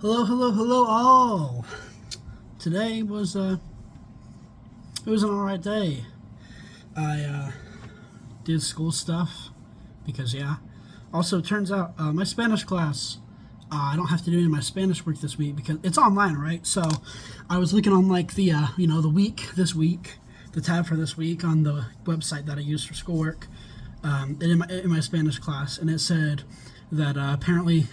Hello, hello, hello, all. Today was it was an alright day. I did school stuff because Also, it turns out my Spanish class. I don't have to do any of my Spanish work this week because it's online, right? So I was looking on like the the tab for this week on the website that I use for schoolwork, in my Spanish class, and it said that apparently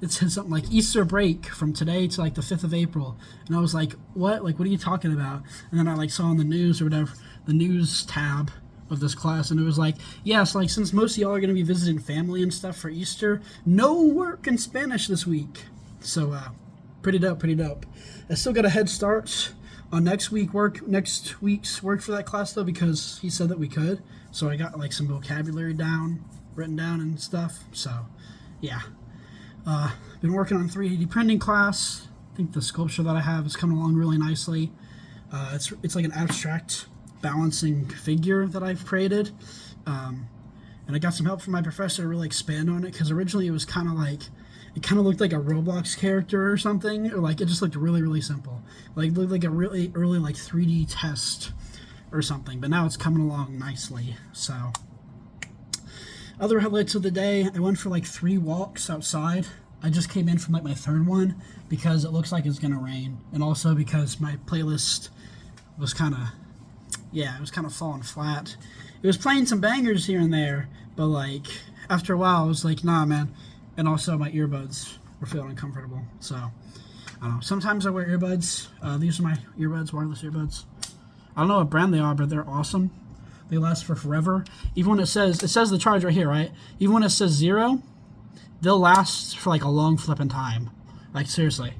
it said something like Easter break from today to like the 5th of April. And I was like, what? Like, what are you talking about? And then I like saw on the news or whatever, the news tab of this class, and it was like, so like since most of y'all are going to be visiting family and stuff for Easter, no work in Spanish this week. So, pretty dope. I still got a head start on next week's work for that class though, because he said that we could. So I got like some vocabulary written down and stuff. So, yeah. Been working on 3D printing class. I think the sculpture that I have is coming along really nicely. It's like an abstract balancing figure that I've created. And I got some help from my professor to really expand on it, because originally it was kind of looked like a Roblox character or something, or like it just looked really, really simple. Like it looked like a really early like 3D test or something, but now it's coming along nicely. So, other highlights of the day, I went for like 3 walks outside. I just came in from like my 3rd one because it looks like it's gonna rain, and also because my playlist was kind of falling flat. It was playing some bangers here and there, but like after a while I was like, nah man. And also my earbuds were feeling uncomfortable. So I don't know. Sometimes I wear earbuds. These are my earbuds, wireless earbuds. I don't know what brand they are, but they're awesome. They last for forever. Even when it says the charge right here, right? Even when it says 0, they'll last for like a long flipping time. Like seriously.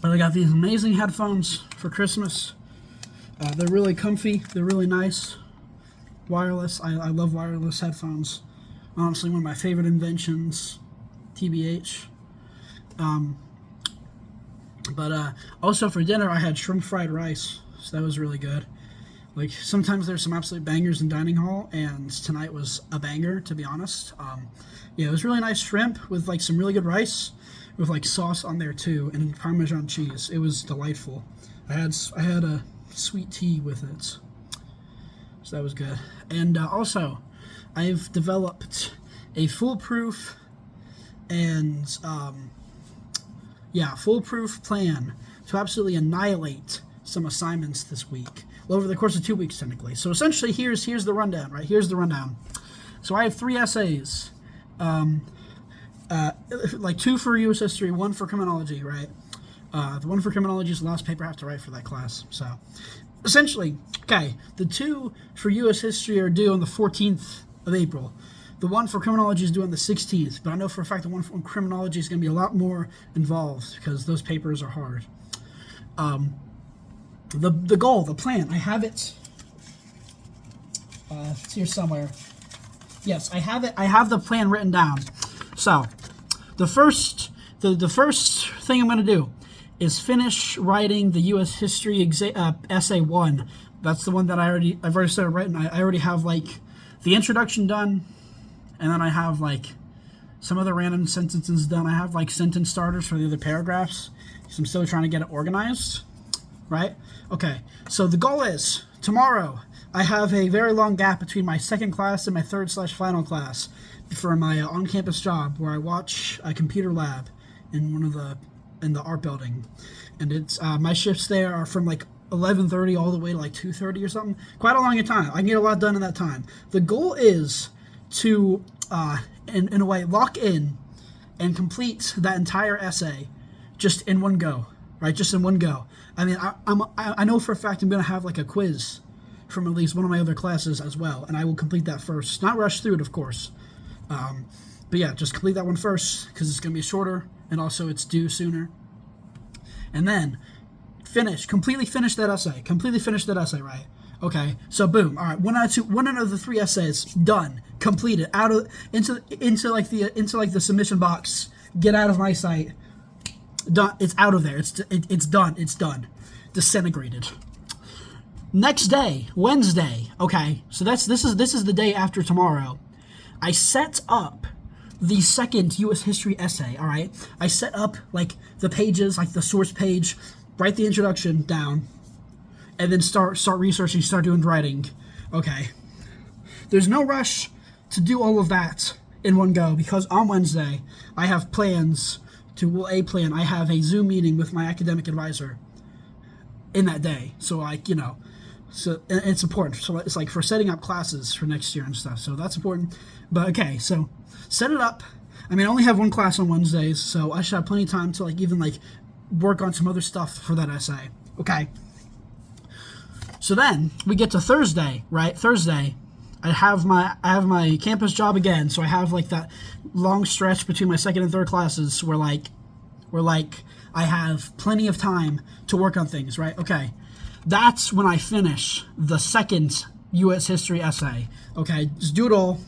But I got these amazing headphones for Christmas. They're really comfy. They're really nice. Wireless. I love wireless headphones. Honestly, one of my favorite inventions. TBH. But also for dinner, I had shrimp fried rice. So that was really good. Like, sometimes there's some absolute bangers in dining hall, and tonight was a banger, to be honest. It was really nice shrimp with, like, some really good rice, with, like, sauce on there, too, and Parmesan cheese. It was delightful. I had a sweet tea with it, so that was good. And also, I've developed a foolproof plan to absolutely annihilate some assignments this week. Well, over the course of 2 weeks, technically. So essentially, here's the rundown, right? Here's the rundown. So I have 3 essays, like 2 for U.S. history, 1 for criminology, right? The 1 for criminology is the last paper I have to write for that class. So essentially, okay, the 2 for U.S. history are due on the 14th of April. The 1 for criminology is due on the 16th, but I know for a fact the 1 for criminology is going to be a lot more involved because those papers are hard. The goal, the plan, I have it. It's here somewhere. Yes, I have it. I have the plan written down. So, the first thing I'm going to do is finish writing the U.S. history essay 1. That's the one that I've already started writing. I already have like the introduction done, and then I have like some other random sentences done. I have like sentence starters for the other paragraphs, because I'm still trying to get it organized. Right? Okay, so the goal is, tomorrow, I have a very long gap between my 2nd class and my 3rd/final class for my on-campus job, where I watch a computer lab in the art building. And it's, my shifts there are from like 11:30 all the way to like 2:30 or something. Quite a long time. I can get a lot done in that time. The goal is to, in a way, lock in and complete that entire essay just in one go. Right, just in one go. I mean, I know for a fact I'm going to have like a quiz from at least one of my other classes as well, and I will complete that first. Not rush through it, of course. But yeah, just complete that one first, because it's going to be shorter, and also it's due sooner. And then completely finish that essay, right? Okay, so boom. All right, one out of the 3 essays done, completed, into the submission box. Get out of my sight. Done. It's out of there. It's done. It's done. Disintegrated. Next day, Wednesday. Okay, so this is the day after tomorrow. I set up the second U.S. history essay, all right? I set up, like, the pages, like the source page, write the introduction down, and then start researching, start doing writing. Okay. There's no rush to do all of that in one go, because on Wednesday, I have plans I have a Zoom meeting with my academic advisor in that day. So, like, you know, so it's important. So it's like for setting up classes for next year and stuff. So that's important. But okay, so set it up. I mean, I only have one class on Wednesdays, so I should have plenty of time to, like, even, like, work on some other stuff for that essay. Okay. So then we get to Thursday, right? Thursday, I have my campus job again, so I have, like, that long stretch between my second and third classes where I have plenty of time to work on things, right? Okay. That's when I finish the second U.S. history essay. Okay, just do it all.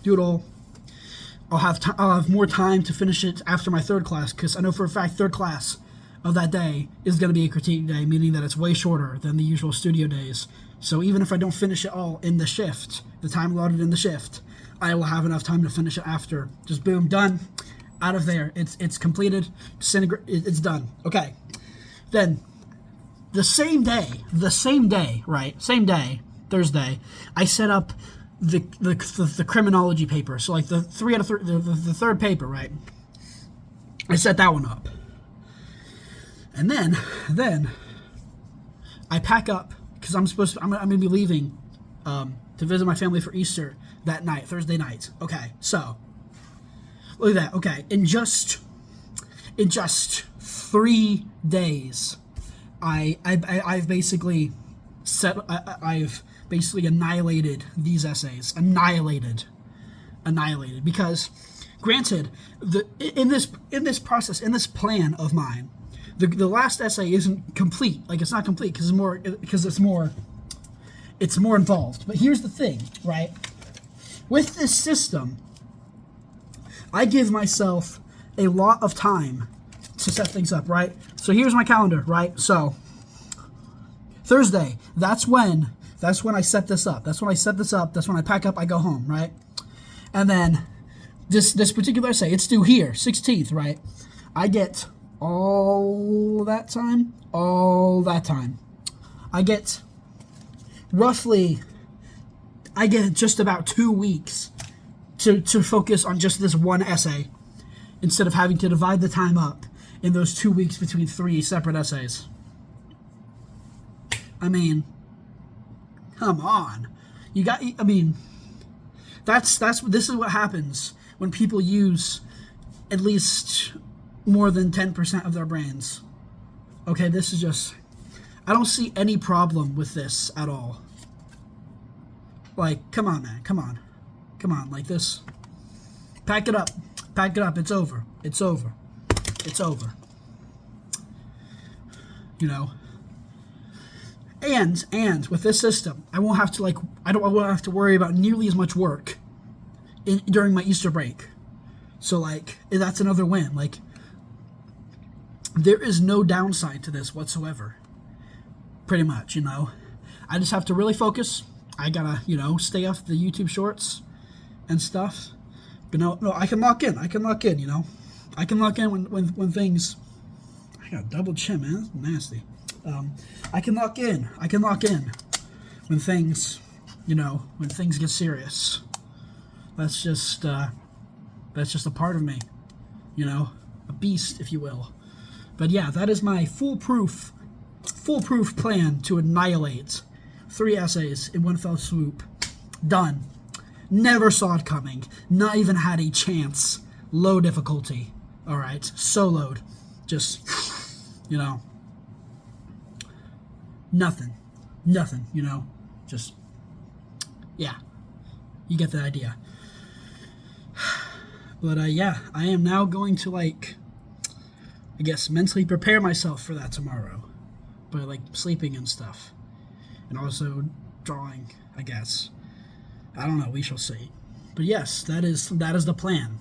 I'll have more time to finish it after my third class, because I know for a fact third class of that day is going to be a critique day, meaning that it's way shorter than the usual studio days. So even if I don't finish it all in the shift, the time allotted in the shift, I will have enough time to finish it after. Just boom, done, out of there. It's completed, it's done. Okay. Then the same day, right? Same day, Thursday, I set up the criminology paper. So, like, the third paper, right? I set that one up. And then I pack up, because I'm going to be leaving to visit my family for Easter that night, Thursday night. Okay, so look at that. Okay, in just 3 days, I've basically annihilated these essays. Annihilated. Because, granted, in this process, in this plan of mine, the last essay isn't complete. Like, it's not complete because it's more involved. But here's the thing, right? With this system, I give myself a lot of time to set things up, right? So here's my calendar, right? So Thursday, that's when I set this up. That's when I pack up, I go home, right? And then this particular essay, it's due here, 16th, right? I get all that time. I get just about 2 weeks to focus on just this one essay, instead of having to divide the time up in those 2 weeks between 3 separate essays. I mean, come on. This is what happens when people use at least more than 10% of their brains. Okay, this is just, I don't see any problem with this at all. Like, come on, man, come on, like this. Pack it up, it's over. You know? And with this system, I won't have to worry about nearly as much work during my Easter break. So, like, that's another win. Like, there is no downside to this whatsoever. Pretty much, you know. I just have to really focus. I gotta, stay off the YouTube shorts and stuff. But no, I can lock in, you know. I can lock in when things... I got a double chin, man. That's nasty. I can lock in when things, when things get serious. That's just a part of me, a beast, if you will. But yeah, that is my foolproof plan to annihilate 3 essays in one fell swoop. Done. Never saw it coming. Not even had a chance. Low difficulty. All right, so low. Just, nothing, just, yeah, you get the idea. But yeah, I am now going to, like, I guess mentally prepare myself for that tomorrow by, like, sleeping and stuff, and also drawing, I guess. I don't know, we shall see. But yes, that is the plan.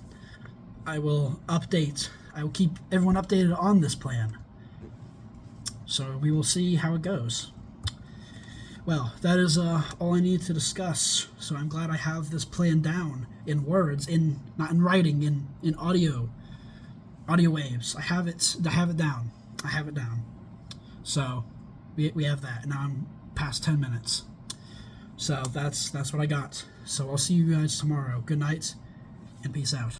I will keep everyone updated on this plan. So we will see how it goes. Well, that is all I need to discuss. So I'm glad I have this plan down in words, in not in writing, in audio waves. I have it. I have it down. I have it down. So we have that. And now I'm past 10 minutes. So that's what I got. So I'll see you guys tomorrow. Good night and peace out.